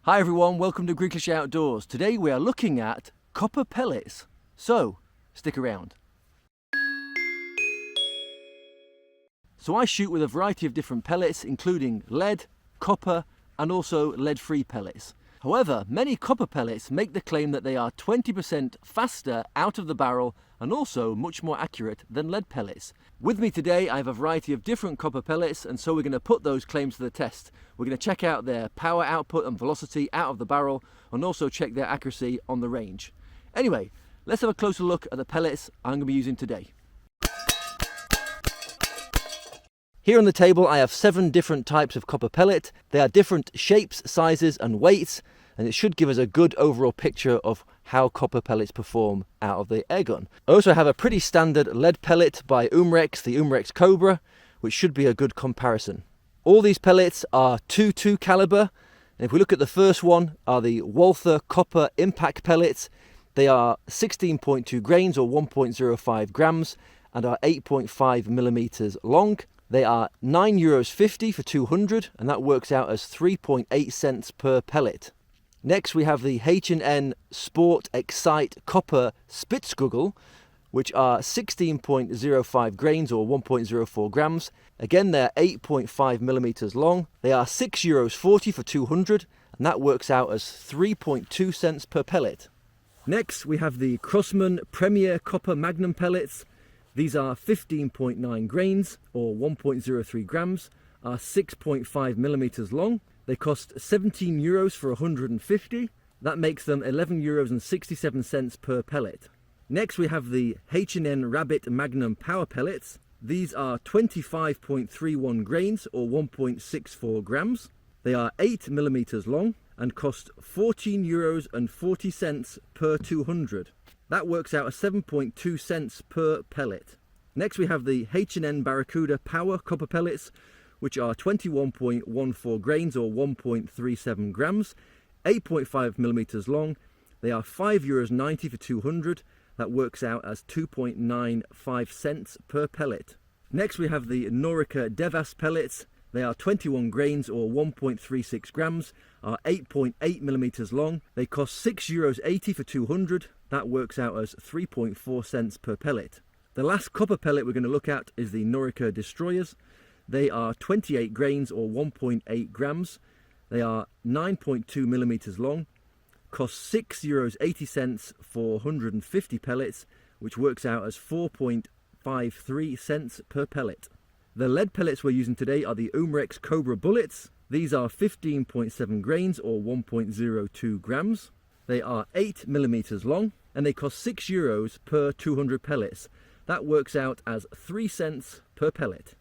Hi everyone, welcome to Geeky Outdoors. Today we are looking at copper pellets. So, stick around. So I shoot with a variety of different pellets, including lead, copper, and also lead-free pellets. However, many copper pellets make the claim that they are 20% faster out of the barrel and also much more accurate than lead pellets. With me today I have a variety of different copper pellets, and so we're going to put those claims to the test. We're going to check out their power output and velocity out of the barrel and also check their accuracy on the range. Anyway, let's have a closer look at the pellets I'm going to be using today. Here on the table I have 7 different types of copper pellet. They are different shapes, sizes and weights, and it should give us a good overall picture of how copper pellets perform out of the airgun. I also have a pretty standard lead pellet by Umrex, the Umrex Cobra, which should be a good comparison. All these pellets are 2.2 caliber, and if we look at the first one are the Walther Copper Impact pellets. They are 16.2 grains or 1.05 grams and are 8.5 millimeters long. They are €9.50 for 200, and that works out as 3.8 cents per pellet. Next we have the H&N Sport Excite Copper Spitzkugel, which are 16.05 grains or 1.04 grams. Again, they're 8.5 millimeters long. They are €6.40 for 200, and that works out as 3.2 cents per pellet. Next we have the Crossman Premier Copper Magnum pellets. These are 15.9 grains or 1.03 grams, are 6.5 millimeters long. They cost €17 for 150. That makes them €11.67 per pellet. Next we have the H&N Rabbit Magnum Power Pellets. These are 25.31 grains or 1.64 grams. They are 8 millimeters long and cost €14.40 per 200. That works out as 7.2 cents per pellet. Next we have the H&N Barracuda Power Copper Pellets, which are 21.14 grains or 1.37 grams, 8.5 millimeters long. They are €5.90 for 200. That works out as 2.95 cents per pellet. Next we have the Norica Devas pellets. They are 21 grains or 1.36 grams, are 8.8 millimeters long. They cost €6.80 for 200. That works out as 3.4 cents per pellet. The last copper pellet we're going to look at is the Norica Destroyers. They are 28 grains or 1.8 grams. They are 9.2 millimeters long. Cost €6.80 for 150 pellets, which works out as 4.53 cents per pellet. The lead pellets we're using today are the Umrex Cobra Bullets. These are 15.7 grains or 1.02 grams. They are 8 millimeters long and they cost €6 per 200 pellets. That works out as 3 cents per pellet.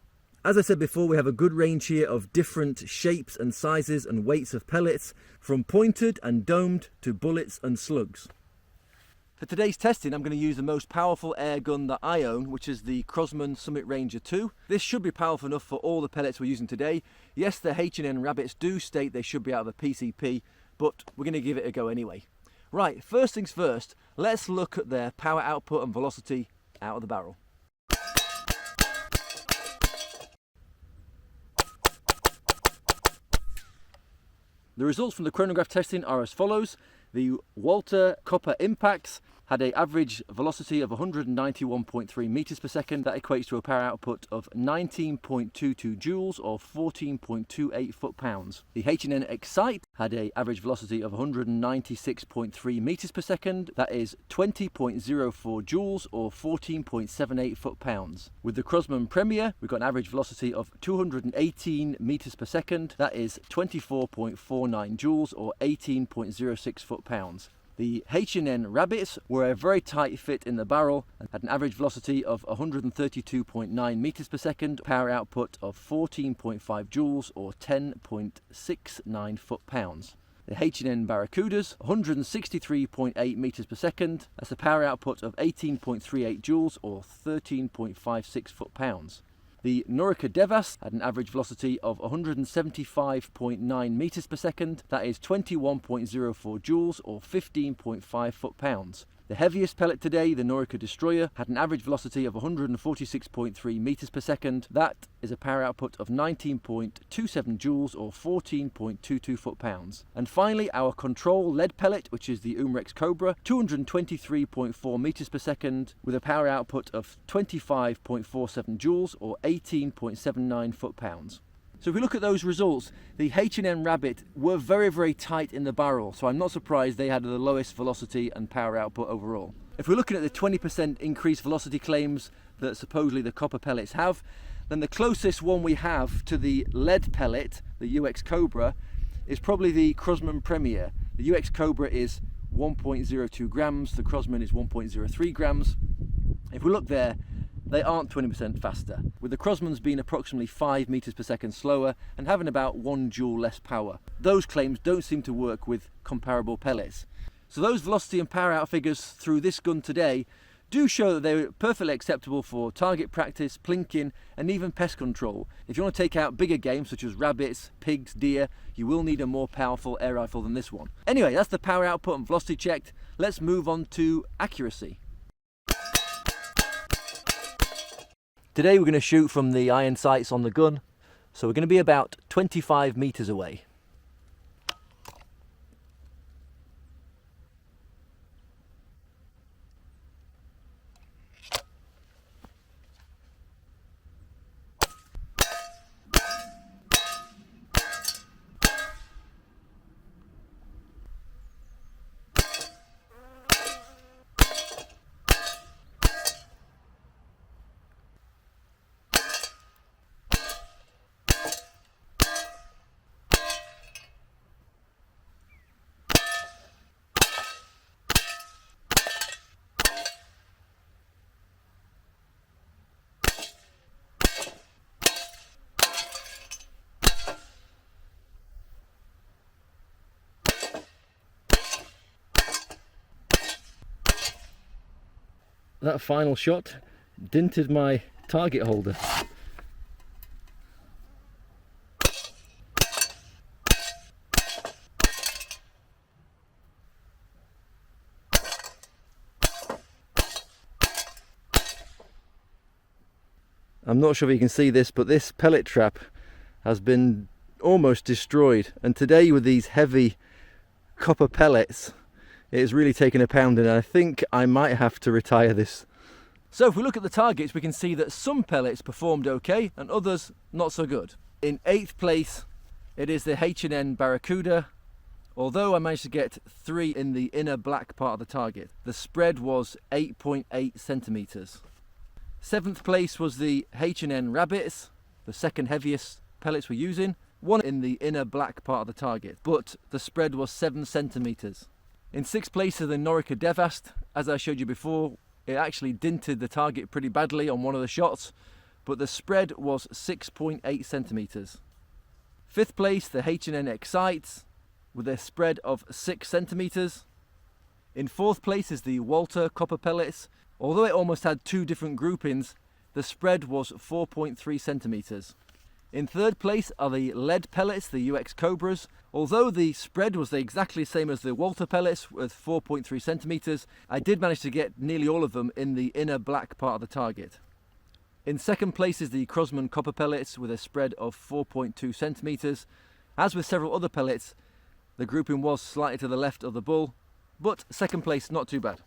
As I said before, we have a good range here of different shapes and sizes and weights of pellets, from pointed and domed to bullets and slugs. For today's testing, I'm going to use the most powerful air gun that I own, which is the Crossman Summit Ranger 2. This should be powerful enough for all the pellets we're using today. Yes, the H&N Rabbits do state they should be out of a PCP, but we're going to give it a go anyway. Right, first things first, let's look at their power output and velocity out of the barrel. The results from the chronograph testing are as follows. The Walther Copper Impacts had an average velocity of 191.3 meters per second. That equates to a power output of 19.22 joules or 14.28 foot-pounds. The H&N Excite had an average velocity of 196.3 meters per second. That is 20.04 joules or 14.78 foot-pounds. With the Crossman Premier, we've got an average velocity of 218 meters per second. That is 24.49 joules or 18.06 foot-pounds. The H&N Rabbits were a very tight fit in the barrel and had an average velocity of 132.9 meters per second, power output of 14.5 joules or 10.69 foot-pounds. The H&N Barracudas, 163.8 meters per second, that's a power output of 18.38 joules or 13.56 foot-pounds. The Norica Devas had an average velocity of 175.9 meters per second, that is 21.04 joules or 15.5 foot-pounds. The heaviest pellet today, the Norica Destroyer, had an average velocity of 146.3 meters per second. That is a power output of 19.27 joules or 14.22 foot-pounds. And finally, our control lead pellet, which is the Umrex Cobra, 223.4 meters per second with a power output of 25.47 joules or 18.79 foot-pounds. So if we look at those results, the H&N Rabbit were very, very tight in the barrel, so I'm not surprised they had the lowest velocity and power output overall. If we're looking at the 20% increased velocity claims that supposedly the copper pellets have, then the closest one we have to the lead pellet, the UX Cobra, is probably the Crosman Premier. The UX Cobra is 1.02 grams, the Crosman is 1.03 grams. If we look there, they aren't 20% faster, with the Crosmans being approximately 5 meters per second slower and having about 1 joule less power. Those claims don't seem to work with comparable pellets. So those velocity and power out figures through this gun today do show that they're perfectly acceptable for target practice, plinking and even pest control. If you want to take out bigger game such as rabbits, pigs, deer, you will need a more powerful air rifle than this one. Anyway, that's the power output and velocity checked. Let's move on to accuracy. Today we're going to shoot from the iron sights on the gun, so we're going to be about 25 meters away. That final shot dented my target holder. I'm not sure if you can see this, but this pellet trap has been almost destroyed, and today with these heavy copper pellets it is really taking a pounding, and I think I might have to retire this. So if we look at the targets, we can see that some pellets performed okay and others not so good. In 8th place it is the H&N Barracuda. Although I managed to get 3 in the inner black part of the target, the spread was 8.8 centimeters. 7th place was the H&N Rabbits, the second heaviest pellets we're using, 1 in the inner black part of the target, but the spread was 7 centimeters. In 6th place is the Norica Devast. As I showed you before, it actually dinted the target pretty badly on one of the shots, but the spread was 6.8 centimeters. 5th place, the H&N Excite, with a spread of 6 centimeters. In 4th place is the Walter Copper Pellets. Although it almost had 2 different groupings, the spread was 4.3 centimeters. In 3rd place are the lead pellets, the UX Cobras. Although the spread was exactly the same as the Walter pellets with 4.3 centimeters, I did manage to get nearly all of them in the inner black part of the target. In 2nd place is the Crosman Copper Pellets with a spread of 4.2 centimeters. As with several other pellets, the grouping was slightly to the left of the bull, but 2nd place not too bad.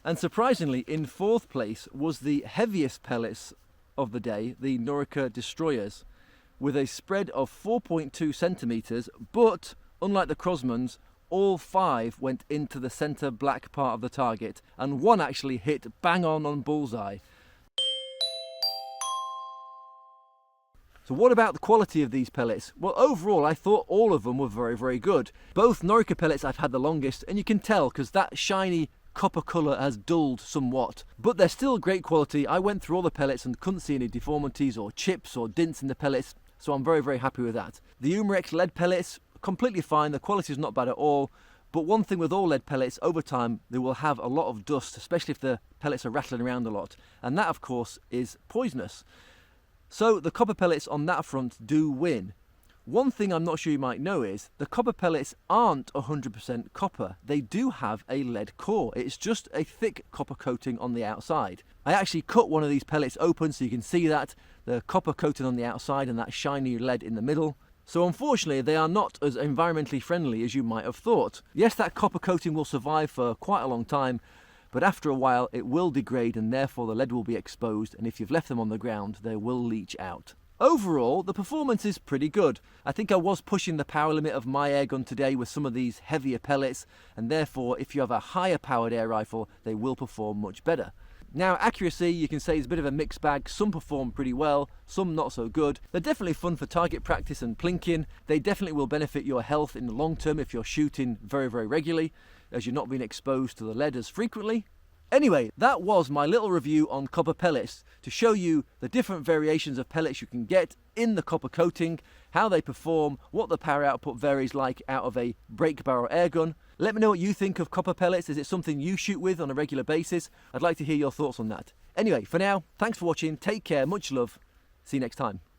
And surprisingly, in 4th place was the heaviest pellets of the day, the Norica Destroyers, with a spread of 4.2 centimeters, but unlike the Crosmans, all 5 went into the center black part of the target, and 1 actually hit bang on bullseye. So what about the quality of these pellets? Well, overall I thought all of them were very, very good. Both Norica pellets I've had the longest, and you can tell because that shiny copper colour has dulled somewhat, but they're still great quality. I went through all the pellets and couldn't see any deformities or chips or dints in the pellets, so I'm very, very happy with that. The Umrex lead pellets, completely fine, the quality is not bad at all, but one thing with all lead pellets, over time they will have a lot of dust, especially if the pellets are rattling around a lot, and that of course is poisonous. So the copper pellets on that front do win. One thing I'm not sure you might know is the copper pellets aren't 100% copper. They do have a lead core. It's just a thick copper coating on the outside. I actually cut one of these pellets open so you can see that, the copper coating on the outside and that shiny lead in the middle. So unfortunately they are not as environmentally friendly as you might have thought. Yes, that copper coating will survive for quite a long time, but after a while it will degrade and therefore the lead will be exposed, and if you've left them on the ground they will leach out. Overall, the performance is pretty good. I think I was pushing the power limit of my air gun today with some of these heavier pellets, and therefore if you have a higher powered air rifle they will perform much better. Now, accuracy, you can say, is a bit of a mixed bag. Some perform pretty well, some not so good. They're definitely fun for target practice and plinking. They definitely will benefit your health in the long term if you're shooting very, very regularly, as you're not being exposed to the lead as frequently. Anyway, that was my little review on copper pellets to show you the different variations of pellets you can get in the copper coating, how they perform, what the power output varies like out of a break barrel air gun. Let me know what you think of copper pellets. Is it something you shoot with on a regular basis? I'd like to hear your thoughts on that. Anyway, for now, thanks for watching. Take care. Much love. See you next time.